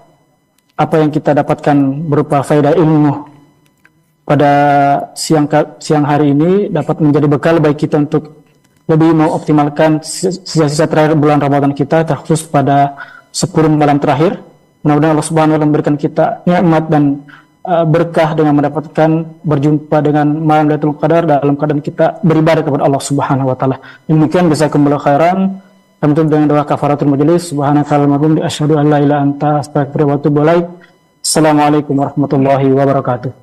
apa yang kita dapatkan berupa faidah ilmu pada siang hari ini dapat menjadi bekal bagi kita untuk lebih mengoptimalkan sisa-sisa terakhir bulan Ramadan kita, terkhusus pada 10 malam terakhir. Mudah-mudahan Allah Subhanahu wa taala memberikan kita nikmat dan berkah dengan mendapatkan berjumpa dengan malam Lailatul Qadar dalam keadaan kita beribadah kepada Allah Subhanahu wa taala. Demikian, jazakumullah khairan. Kami tutup dengan doa kafaratul majelis. Subhanakallahumma wa bihamdika asyhadu an la ilaha illa anta astaghfiruka wa atubu ilaik. Assalamualaikum warahmatullahi wabarakatuh.